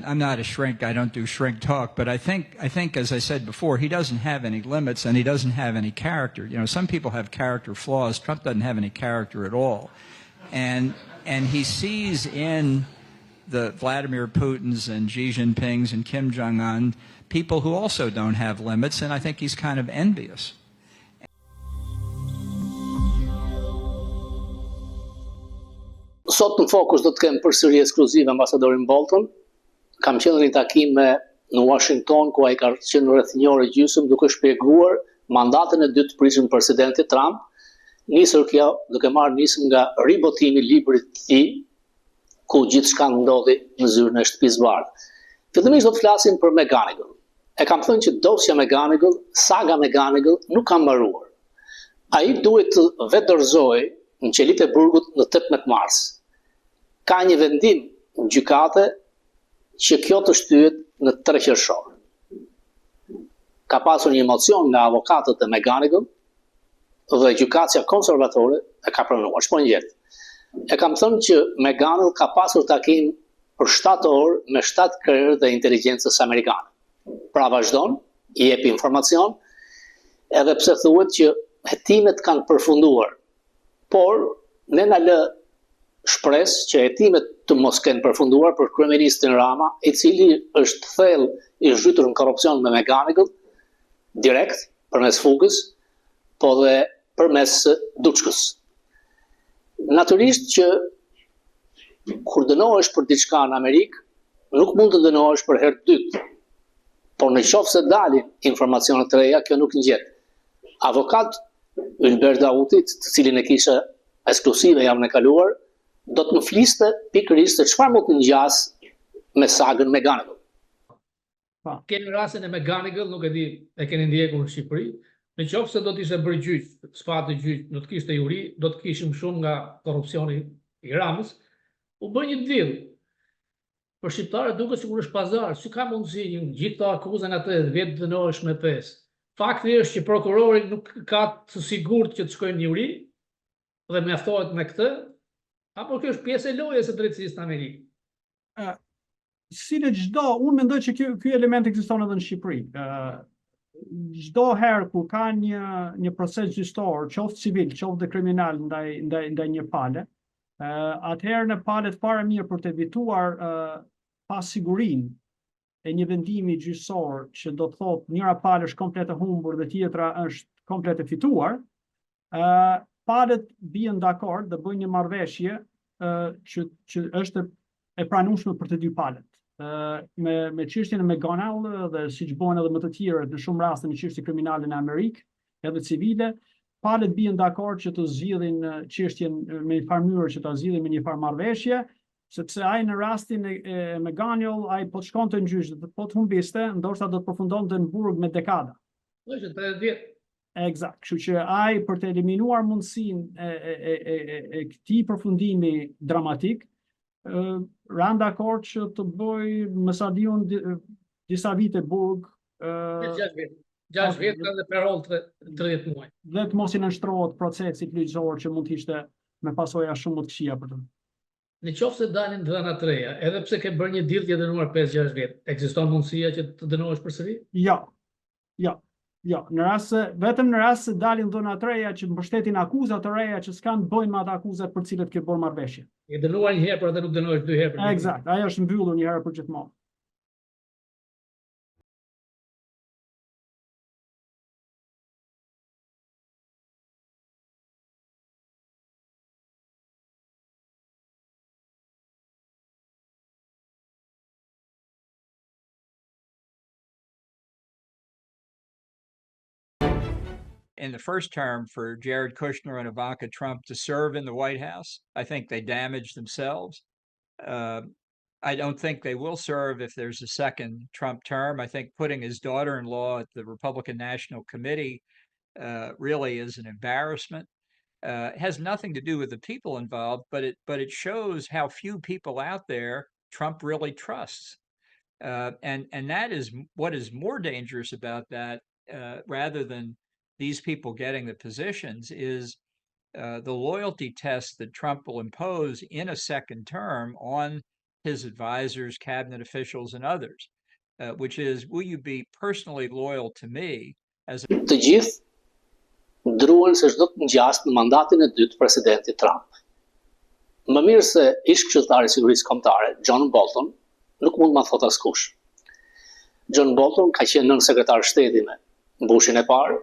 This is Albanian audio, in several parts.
I'm not a shrink. I don't do shrink talk, but I think, as I said before, he doesn't have any limits and he doesn't have any character. You know, some people have character flaws. Trump doesn't have any character at all, and he sees in the Vladimir Putins and Xi Jinpings and Kim Jong-un people who also don't have limits, and I think he's kind of envious. Sot në Fokus do të kem përsëri ekskluziv ambasadorin Bolton. Kam qenë në një takim në Washington ku ai ka qenë rreth një orë gjysmë duke shpjeguar mandatën e dytë të pritshëm të presidentit Trump. Nisur kjo duke marrë nisëm nga ribotimi i librit të tij ku gjithçka ndodhi në zyrën e shtëpisë bardhë. Fillimisht do të flasim për McGonigal. E kam thënë që dosja McGonigal, saga McGonigal nuk ka mbaruar. Ai duhet të vetëdorëzohej në qelit e burgut në 18 mars. Ka një vendim në gjykate që kjo të shtyhet në 3 qershor. Ka pasur një emocion nga avokatët e McGonigal dhe gjykatësia konservatore e ka pranuar. Shpo një jetë. E kam thënë që McGonigal ka pasur takim për 7 orë me 7 krerë dhe inteligjencës amerikane. Pra vazhdon, i jep informacion, edhe pse thuhet që hetimet kanë përfunduar. Por, ne na lë shpresë që hetimet të mos kenë përfunduar për kryeministin Rama, i cili është thellë i zhytur në korrupsion me McGonigal, direkt, përmes Fokus, po dhe përmes Duçkës. Natyrisht që kur dënohesh për diçka në Amerikë, nuk mund të dënohesh për herë të dytë. Por në qoftë se dalin informacione të reja, kjo nuk ngjet. Avokat Ylber Dautit, të cilin e kisha ekskluzive javën e kaluar, do të më fliste pikërisht se çfarë mund të ngjas me sagën McGonigal. Kemi rastin e McGonigal, nuk e di, e keni ndjekur në Shqipëri. Në qoftë se do të ishte bërë gjyq, sfatë gjyq, do të kishte juri, do të kishim shumë nga korrupsioni i Ramës, u bë një deal. Për shqiptarët duket sikur është pazar, si ka mundësi gjithë këto akuza nga 80 vjet dënohesh me 5. Fakti është që prokurori nuk ka të sigurt që të shkojnë në juri dhe mjaftohet me këtë, apo kjo është pjesë e lojës së drejtësisë në Amerikë? Si në çdo, unë mendoj që ky element ekziston edhe në Shqipëri. Çdo herë kur ka një proces gjyqësor, qoftë civil, qoftë kriminal ndaj një pale, atëherë në palet para mirë për të evituar pasigurinë e një vendimi gjyqësor që do të thotë njëra palë është komplet e humbur dhe tjetra është komplet e fituar, palët bien dakord dhe bëjnë një marrëveshje që është e pranueshme për të dy palët. Me çështjen e McGonigal dhe siç bën edhe më të tjerët në shumë raste në çështje kriminale në Amerikë, edhe civile, palët bien dakord që të zgjidhin çështjen me një farë mënyrë që ta zgjidhin me një farë marrëveshje, sepse ai në rastin e McGonigal ai po të shkonte në gjyq dhe po të humbiste, ndoshta do të përfundonte në burg me dekada. Është 30 vjet. Eksakt, kështu që ai për të eliminuar mundësinë e këtij përfundimi dramatik, ran dakord që të bëj me sa diun disa vite burg. 6 vjet. 6 vjet dhe perol 30 muaj. Dhe të mos i nënshtrohet procesit ligjor që mund të ishte me pasoja shumë më të këqija për të. Në qoftë se dalin dhëna të reja, edhe pse ke bërë një deal të dënuar 5-6 vjet, ekziston mundësia që të dënohesh përsëri? Jo, vetëm në rast se dalin dhëna të reja që mbështetin akuza të reja që s'kan bëjnë me ato akuzat për cilët ke bërë marrëveshje. Je dënuar një herë, por atë nuk dënohesh 2 herë. Eksakt, ajo është mbyllur një herë për gjithmonë. In the first term for Jared Kushner and Ivanka Trump to serve in the White House, I think they damaged themselves. I don't think they will serve if there's a second Trump term. I think putting his daughter-in-law at the Republican National Committee really is an embarrassment. It has nothing to do with the people involved, but it shows how few people out there Trump really trusts. And that is what is more dangerous about that, rather than these people getting the positions, is the loyalty test that Trump will impose in a second term on his advisors, cabinet officials, and others, which is, will you be personally loyal to me as a... Të gjithë druhen se çdo të ngjas në mandatin e dytë të presidentit Trump. Më mirë se ish këshilltari i sigurisë kombëtare, John Bolton, nuk mund ma thot askush. John Bolton ka qenë nën sekretar shteti me Bushin e parë,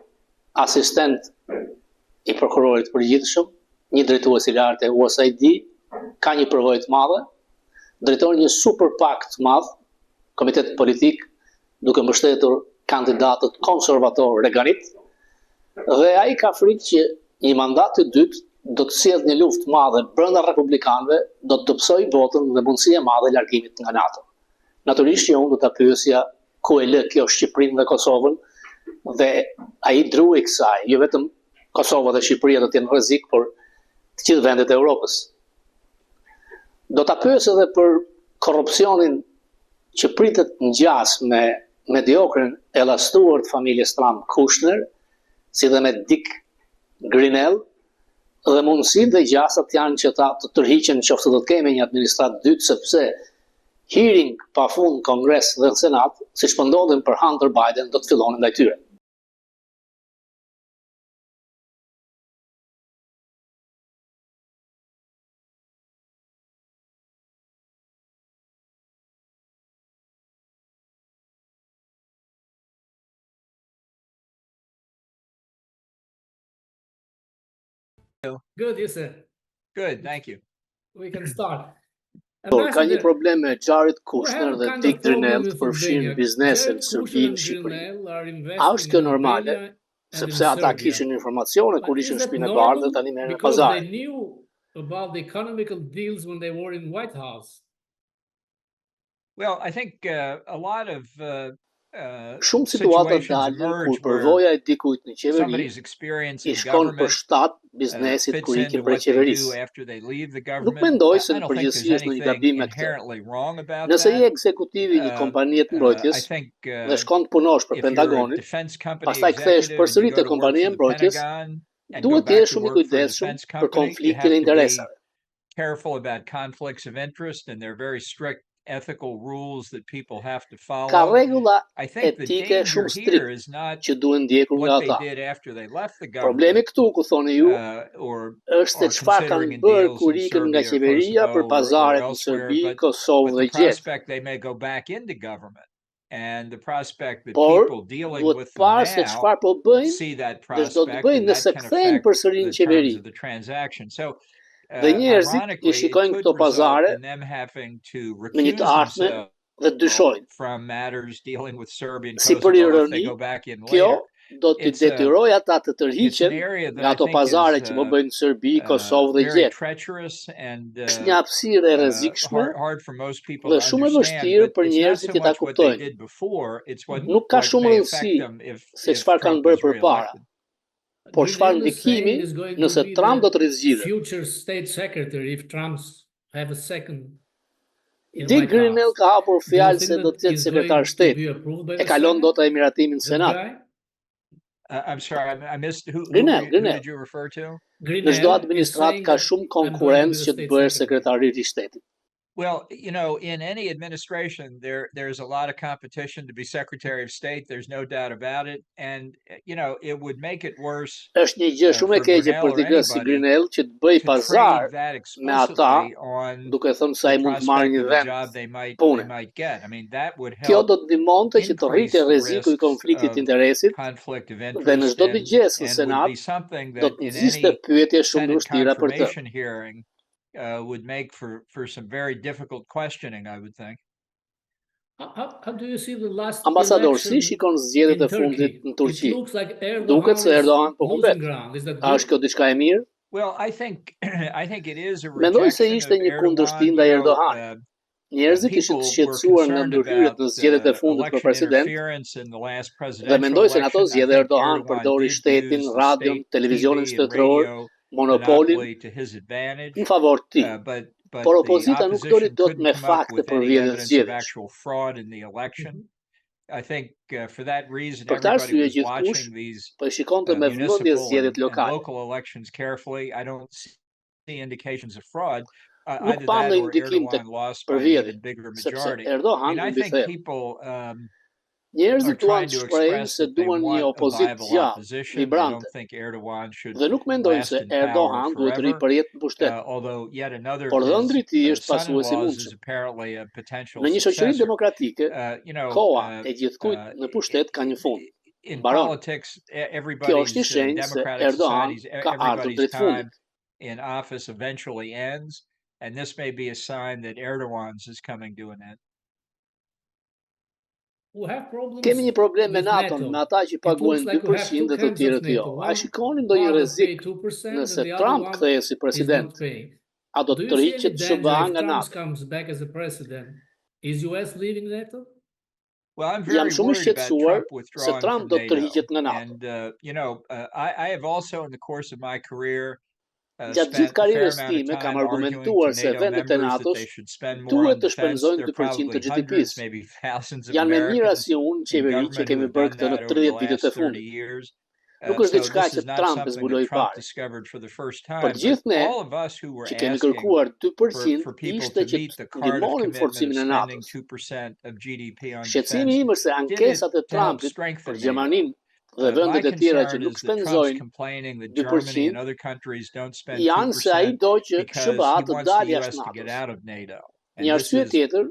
asistent i prokurorit përgjithshëm, një drejtues i lartë e USAID, ka një përvojë të madhe, drejtori një super PAC të madh, komitet politik, duke mbështetur kandidatët konservator Reaganit, dhe ai ka frikë që një mandat të dytë do të sjellë një luftë të madhe brenda republikanëve, do të dobësojë votën dhe mundësia e madhe e largimit nga NATO. Natyrisht që unë do ta pyesja ku e lë kjo Shqipërinë dhe Kosovën, dhe ai drui kësaj, jo vetëm Kosova dhe Shqipëria do të jenë në rrezik, por të gjithë vendet e Europës. Do ta pyes edhe për korrupsionin që pritet ngjas me mediokrin e llastuar të familjes Trump Kushner, si dhe me Dick Grenell, dhe mundësitë dhe gjasat janë që ta të tërhiqen nëse do të kemi një administratë dytë, sepse hearing pafund në Kongres dhe në Senat, siç po ndodhin për Hunter Biden, do të fillonin ndaj tyre. Good, you said. Good, thank you. We can start. Ka një problem me Jared Kushner dhe kind Dick of problem Grenell with të përfshin Albania. biznese në Jared Serbi Kushner në and Shqipëri. Grenell are A investing është kjo in normale? Albania and Sepse in ata Serbia. kishin informacione kur But ishin is në that shtëpinë e bardhë dhe normal? tani merren Because pazar. they knew about the economical deals when they were in White House. Well, I think a lot of Shumë situata situations dalin kur emerge where përvoja e dikujt në qeveri somebody's experience i in shkon për government shtat biznesit fits kur into ikin prej what they do qeverisë. after they leave the Nuk government. mendoj se I në don't think there's përgjithësi është ndonjë anything gabim me këtë. inherently wrong about Nëse je that. ekzekutivi i një kompanije të I mbrojtjes think dhe shkon të punosh për if you're a Pentagonin, defense company pastaj kthehesh executive and you përsëri go te to work kompania e for the mbrojtjes, Pentagon and go duhet të back jesh to shumë i work for a kujdesshëm defense për company, you konfliktin have e to be interesave. careful about conflicts of interest, and there are very strict ethical rules that people have to Ka follow. rregulla I think the etike danger shumë here strikt is not që duhen ndjekur nga what they ata. did after they left the Problemi government, këtu, ku thoni ju, or është se çfarë considering kanë in bërë deals kur in ikën nga Serbia or qeveria Kosovo për or pazaret në elsewhere, Serbi, but Kosovë the dhe Gjergj. prospect they may go back into government, and the prospect that Por people dealing duhet with them parë se now çfarë po bëjnë see that dhe çdo të prospect, bëjnë and that nëse can kthehen affect përsëri the në terms qeveri. of the transaction. So, Dhe njerëzit i ironically, it shikojnë could këto result pazare in them having to me një të recuse ardhmen themselves dhe dyshojnë. from matters dealing with Serbia and Si për Kosovo if they ironi, go back in kjo later. do t'i It's a detyrojë ata të it's an tërhiqen area that nga I ato think pazare is që po bëjnë në Serbi, Kosovë dhe very Gjergj. treacherous and Është një hapësirë e rrezikshme hard for most people dhe to shumë e understand, vështirë but për it's not njerëzit so që ta much what they kuptojnë. did before, it's Nuk ka what shumë may rëndësi affect them se if çfarë kanë Trump bërë is përpara, reelected. por çfarë Grenell is saying ndikimi is going to nëse be Trump do të the rizgjidhet. future state secretary if Trump have a second in Dick White Grenell House. ka hapur Do you fjalë think se do that të jetë he's sekretar going to shteti. be approved by E the kalon Senate? dot ai miratimin në That Senat. guy? I'm sorry, I missed who Grenell. did you refer to? Në çdo Grenell is administratë saying ka that shumë I'm going to be konkurrencë the që të state bëhesh secretary. sekretari i shtetit. Well, in any administration, there's a lot of competition to be Secretary of State. There's no doubt about it. And, it would make it worse Është një gjë shumë e for keqe Grinnell për or dikë si anybody Grenell që të bëj to pazar trade that me ata, explicitly on duke thënë se the ai mund të marrë prospect një of a vend job they pune. might get. I mean, that would Kjo help do të ndihmonte që të rrite increase the rreziku i risks konfliktit të of interesit conflict of dhe në interest çdo dëgjes në and would Senat be something do that të in nxiste any pyetje shumë të Senate vështira për të. confirmation hearing would make for some very difficult questioning, I would think. How do you see the last Ambasador, si election shikon zgjedhjet in e fundit Turkey? në It Turqi? looks like Duket se Erdogan Erdogan po is humbet. losing ground. Is that A është good? kjo diçka e mirë? Well, I think it is a Mendoj se rejection ishte of një kundërshtim Erdogan. ndaj Erdoganit. Njerëzit ishin People të were shqetësuar nga concerned ndërhyrjet about në zgjedhjet e fundit për election president interference in the last dhe presidential mendoj se në ato election. I zgjedhje think Erdogan Erdogan përdori did shtetin, use the radion, state televizionin TV and shtetëror, radio monopolin monopoly to his advantage. në favor të tij. But Por the opozita nuk doli opposition dot me couldn't come up fakte with për any vjedhje evidence of zgjedhjesh. actual fraud in the election. I think for that reason, Për këtë everybody arsye was gjithkush watching these po i shikonte me vëmendje municipal zgjedhjet and lokale. local elections carefully. I don't see indications of fraud. nuk pa ndonjë ndikim për vjedhje, sepse Erdogan humbi thellë. Njerëzit duan të shprehin se duan një opozitë gjallë, vibrante, dhe nuk mendojnë se Erdogan duhet të ripërjetë në pushtet. Por ëndri i tij është pasuesi i mundshëm. Në një shoqëri demokratike, koha e gjithkujt në pushtet ka një fund. Mbaron. Kjo është një shenjë se Erdogan ka ardhur drejt fundit. In office eventually ends, and this may be a sign that Erdogan's is coming to an end. Kemi një problem me NATO, me ata që paguajnë 2% dhe të tjerët jo. A shikoni ndonjë rrezik nëse Trump kthehet si president? A do të tërhiqet SBA nga NATO? Well, I'm very worried about Trump withdrawing Trump from do të tërhiqet nga NATO. And I have also in the course of my career Gjatë gjithë karrierës time kam argumentuar se vendet e NATO-s duhet të shpenzojnë 2% të GDP-s. Janë me mira si unë qeveri që kemi bërë këtë në 30 vitet e fundit. Nuk është diçka që Trump e zbuloi parë. Për gjithë ne që kemi kërkuar 2% ishte që të ndihmonim forcimin e NATO-s. Shqetësimi im është se ankesat e Trumpit për Gjermaninë dhe vendet e tjera që nuk shpenzojnë 2% janë se ai do që SBA të dalë jashtë NATO-s. Një arsye tjetër,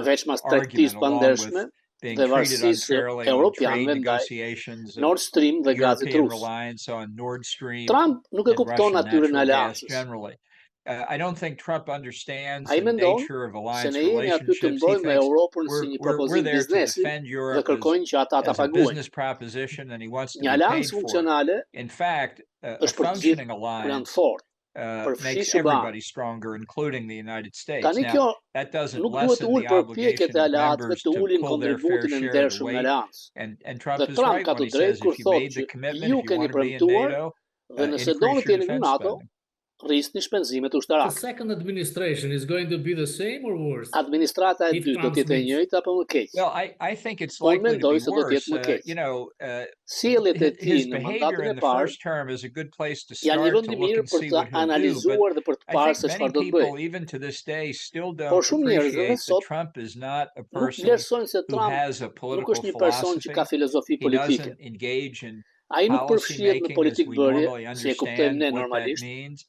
veç mas tregtisë pandershme dhe varësisë europianëve ndaj Nord Stream dhe gazit rus. Trump nuk e kupton natyrën e aleancës. I don't think Trump understands the nature of alliance relationships. He thinks we're there to defend Europe as a business proposition, and he wants to be paid for it. In fact, a functioning alliance makes everybody stronger, including the United States. Now, that doesn't lessen the obligation of members to pull their fair share of the weight. And Trump is right when he says if you made the commitment, if you want to be in NATO, increase your defense spending. Rrisni shpenzimet ushtarake. The second administration is going to be the same or worse? Administrata e dytë do të jetë e njëjtë apo më keq? Well, I think it's likely to be worse. Sjelljet e tij His në behavior mandatin in e the parë first term is a good place to janë një start vend to i look mirë and për see të what he'll do. analizuar dhe për të But I parë think se many çfarë do të people, bëjë. even to this day, still don't Por shumë njerëz edhe appreciate that sot Trump is not a nuk person vlerësojnë se who Trump has a nuk political është një person që ka philosophy. filozofi He politike. doesn't engage in Ai nuk policy përfshihet në making as politikë we bërje, normally si e kuptojmë understand ne what that normalisht, means.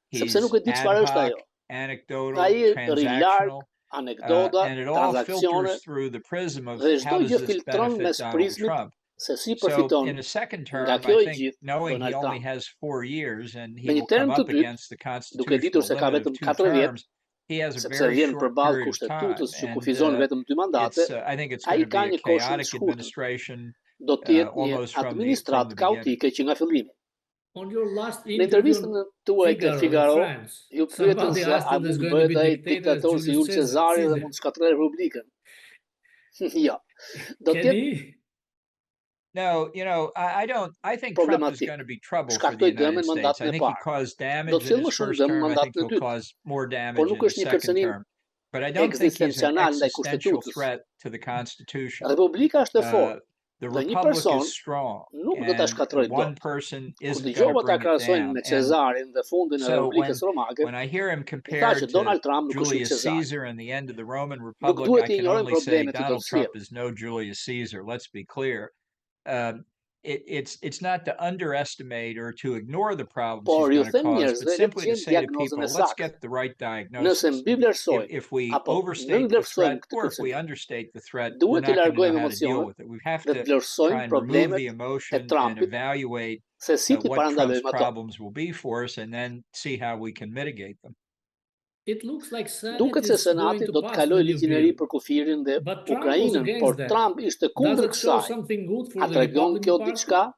sepse nuk He's e di ad çfarë është hoc, ajo. anecdotal, Ai rri larg, transactional, anekdota, and it all transakcione filters through the prism of dhe how çdo does gjë this filtron benefit mes Donald prizmit Trump. se si So përfiton in a second nga term, kjo I e think gjithë knowing he Donald only Trump. has 4 years and he Me një will come term të up dytë, against the duke ditur constitutional se ka limit of vetëm 2 4 vjet, terms, he has a sepse very vjen short përballë period of time. kushtetutës që And kufizon vetëm 2 mandate, I think it's ai going to ka be a një kohë shumë chaotic të shkurtër. administration Do të jetë një almost from the administratë beginning. kaotike që nga fillimi. On your last Në intervistën tuaj te Figaro, ju pyetën se a mund bëhet ai diktator si Julius Cezari dhe mund të shkatërrojë republikën. Jo. Do të jetë No, I think Trump is going to be trouble for the United States. I think he caused damage in his first term. I think he'll cause more damage in his second term. But I don't think he's an existential threat to the Constitution. Republika është e fortë. The Dhe një Republic person is strong, nuk do ta shkatërrojë and one dot. person Kur isn't going dëgjova to ta bring it krahasojnë down. me Cezarin dhe fundin e So Republikës Romake, when I hear him tha compared që to Donald Trump nuk është Julius Cezar. Caesar and the end of the Roman Nuk Republic, duhet I të can ignorojmë only say problemet që do Donald të Trump sjellë. is no Julius Caesar. Let's be clear. It's not to underestimate or to ignore the problems Por he's ju going to them cause, njerëzve but le të simply to gjejmë say to diagnozën people, e let's saktë. get the right Nëse diagnosis. mbi vlerësojmë If we apo overstate the threat nënvlerësojmë këtë or if we kërcënim, understate the threat, we're duhet not të going to know largojmë how to deal emocionet with it. We have dhe to të try vlerësojmë and remove problemet the e emotion and Trumpit evaluate se si ti what Trump's parandalojmë ato. problems will be for us and then see how we can mitigate them. It looks like Duket se Senati do të kalojë ligjin e ri për kufirin dhe Ukrainën, por Trump ishte kundër kësaj. A tregon kjo diçka?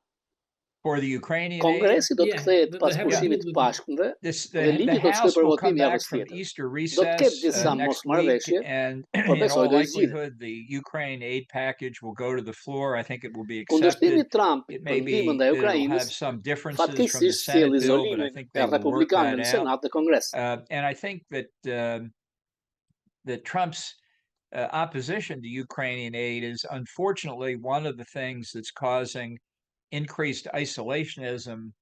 For the Ukrainian Kongresi do të kthehet pas the pushimit të Pashkmëve dhe the ligji do të shkojë House për will votim come javës back from tjetër. Easter Do të ketë recess disa next week, mosmarrëveshje, and por in besoj all do i zgjidhet. likelihood, the Ukraine aid package will go to the floor. I think it will be Kundërshtimi i accepted. Trumpit It për may be ndihmën ndaj that it'll have Ukrainës some differences from the fatkeqësisht Senate sjell bill, but I izolimin think e they will work republikanëve that në out. Senat dhe Kongres. And I think that Trump's opposition to Ukrainian aid is unfortunately one of the things that's causing increased isolationism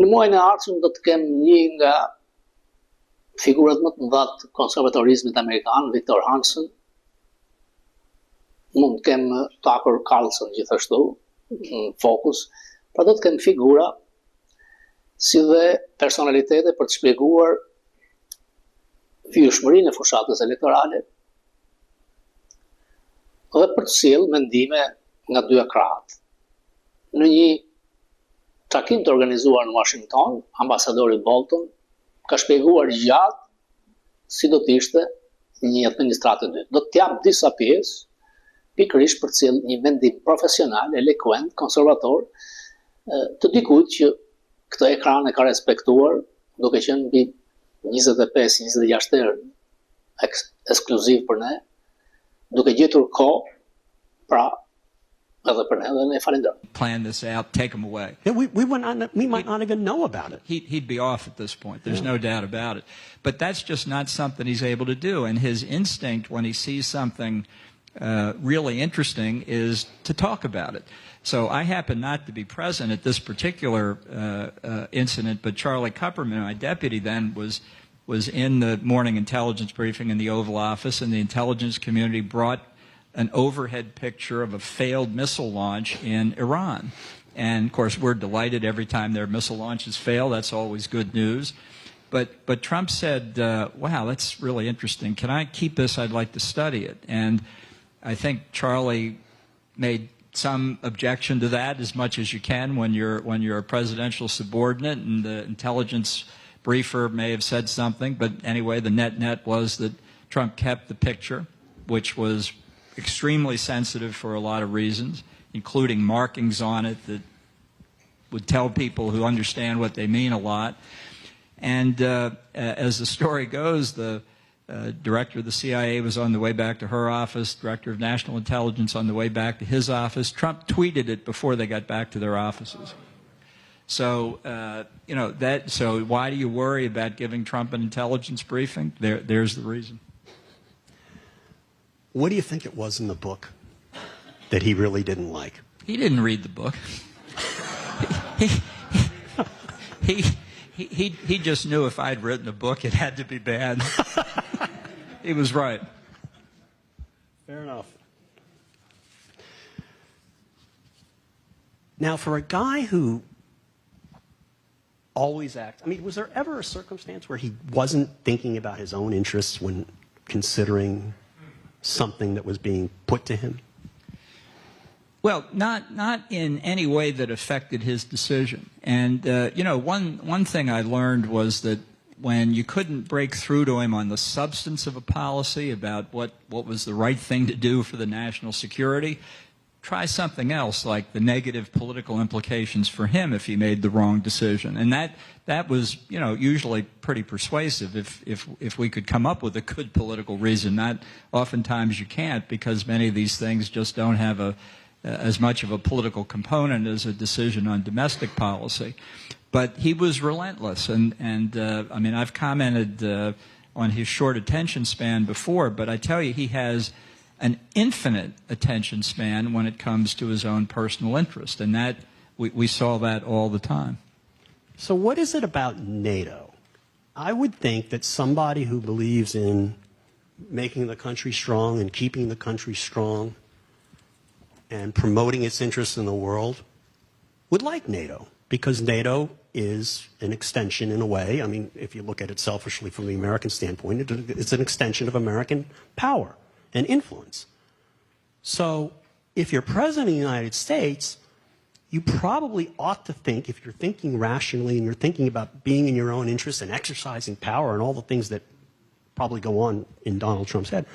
Në muajin e ardhshëm do të kem një nga figurat më të mëdha të konservatorizmit amerikan, Viktor Hansen, mund të kem Tucker Carlson gjithashtu, Fokus, pra do të kem figura si dhe personalitete për të shpjeguar vijshmërinë e fushatës elektorale dhe për të sjellë mendime nga dy krahët. Në një takim të organizuar në Washington, ambasadori Bolton ka shpjeguar gjatë si do të ishte një administratë e dytë. Do të jap disa pjesë pikërisht për të sjellë një mendim profesional, elekuent, konservator, të dikujt që këtë ekran e ka respektuar, duke qenë mbi 25-26 herë ekskluziv për ne, duke gjetur kohë, pra edhe për ne dhe ne falenderoj. Plan this out, take him away. Yeah, we might not even know about it. He'd be off at this point. There's no doubt about it. But that's just not something he's able to do. And his instinct when he sees something really interesting is to talk about it. So I happen not to be present at this particular incident, but Charlie Kupperman, my deputy then, was in the morning intelligence briefing in the Oval Office, and the intelligence community brought an overhead picture of a failed missile launch in Iran. And, of course, we're delighted every time their missile launches fail. That's always good news. But Trump said, wow, that's really interesting. Can I keep this? I'd like to study it. And I think Charlie made some objection to that, as much as you can when you're a presidential subordinate, and the intelligence briefer may have said something. But anyway, the net was that Trump kept the picture, which was extremely sensitive for a lot of reasons, including markings on it that would tell people who understand what they mean a lot. And as the story goes, the director of the CIA was on the way back to her office, director of national intelligence on the way back to his office. Trump tweeted it before they got back to their offices. So, so why do you worry about giving Trump an intelligence briefing? There's the reason. What do you think it was in the book that he really didn't like? He didn't read the book. He just knew if I'd written a book, it had to be bad. He was right. Fair enough. Now, for a guy who always acts, I mean, was there ever a circumstance where he wasn't thinking about his own interests when considering something that was being put to him? Well, not in any way that affected his decision. And, one thing I learned was that when you couldn't break through to him on the substance of a policy about what was the right thing to do for the national security, try something else, like the negative political implications for him if he made the wrong decision. And that was, usually pretty persuasive if we could come up with a good political reason. Not oftentimes you can't, because many of these things just don't have as much of a political component as a decision on domestic policy. But he was relentless, and I mean, I've commented on his short attention span before, but I tell you, he has an infinite attention span when it comes to his own personal interest, and that we saw that all the time. So what is it about NATO? I would think that somebody who believes in making the country strong and keeping the country strong and promoting its interests in the world would like NATO, because NATO is an extension, in a way. I mean, if you look at it selfishly from the American standpoint, it's an extension of American power and influence. So if you're president of the United States, you probably ought to think, if you're thinking rationally and you're thinking about being in your own interest and exercising power and all the things that probably go on in Donald Trump's head,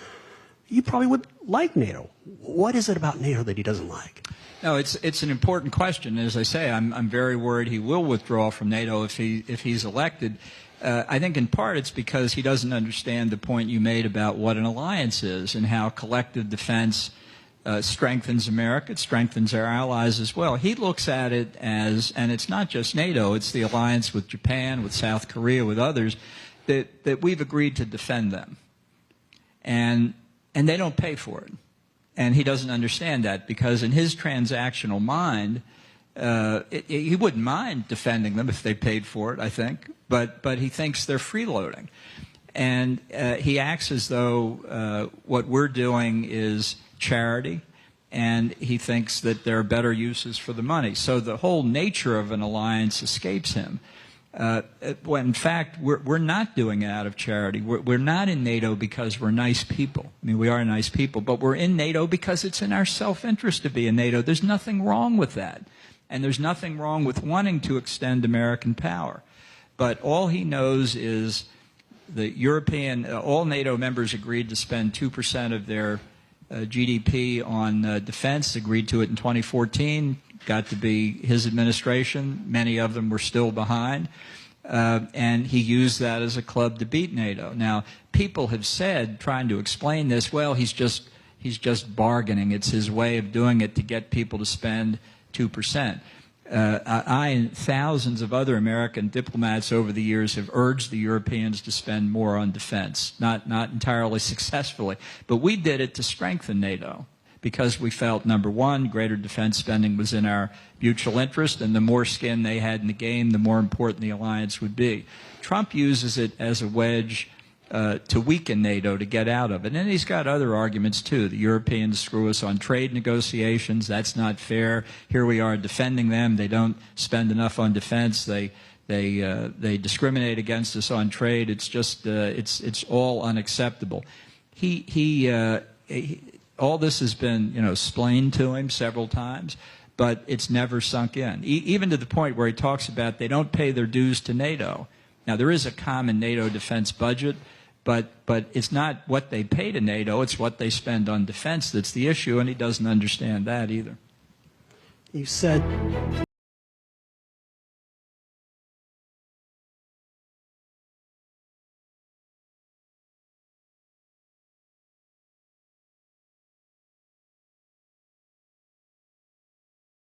you probably would like NATO. What is it about NATO that he doesn't like? No, it's an important question. As I say, I'm very worried he will withdraw from NATO if he's elected. I think in part it's because he doesn't understand the point you made about what an alliance is and how collective defense strengthens America. It strengthens our allies as well. He looks at it as, and it's not just NATO, it's the alliance with Japan, with South Korea, with others, that we've agreed to defend them. And they don't pay for it. And he doesn't understand that, because in his transactional mind, he wouldn't mind defending them if they paid for it, I think, but he thinks they're freeloading. And he acts as though what we're doing is charity, and he thinks that there are better uses for the money. So the whole nature of an alliance escapes him. When in fact, we're not doing it out of charity. We're not in NATO because we're nice people. I mean, we are nice people, but we're in NATO because it's in our self-interest to be in NATO. There's nothing wrong with that. And there's nothing wrong with wanting to extend American power. But all he knows is the European, all NATO members agreed to spend 2% of their GDP on defense, agreed to it in 2014, got to be his administration. Many of them were still behind. And he used that as a club to beat NATO. Now, people have said, trying to explain this, well, he's just bargaining. It's his way of doing it to get people to spend 2%. I and thousands of other American diplomats over the years have urged the Europeans to spend more on defense, not entirely successfully. But we did it to strengthen NATO because we felt, number one, greater defense spending was in our mutual interest, and the more skin they had in the game, the more important the alliance would be. Trump uses it as a wedge to weaken NATO, to get out of it. And he's got other arguments, too. The Europeans screw us on trade negotiations. That's not fair. Here we are defending them. They don't spend enough on defense. They discriminate against us on trade. It's just, it's all unacceptable. All this has been, explained to him several times, but it's never sunk in. Even to the point where he talks about they don't pay their dues to NATO. Now, there is a common NATO defense budget, but it's not what they pay to NATO, it's what they spend on defense that's the issue, and he doesn't understand that either. You said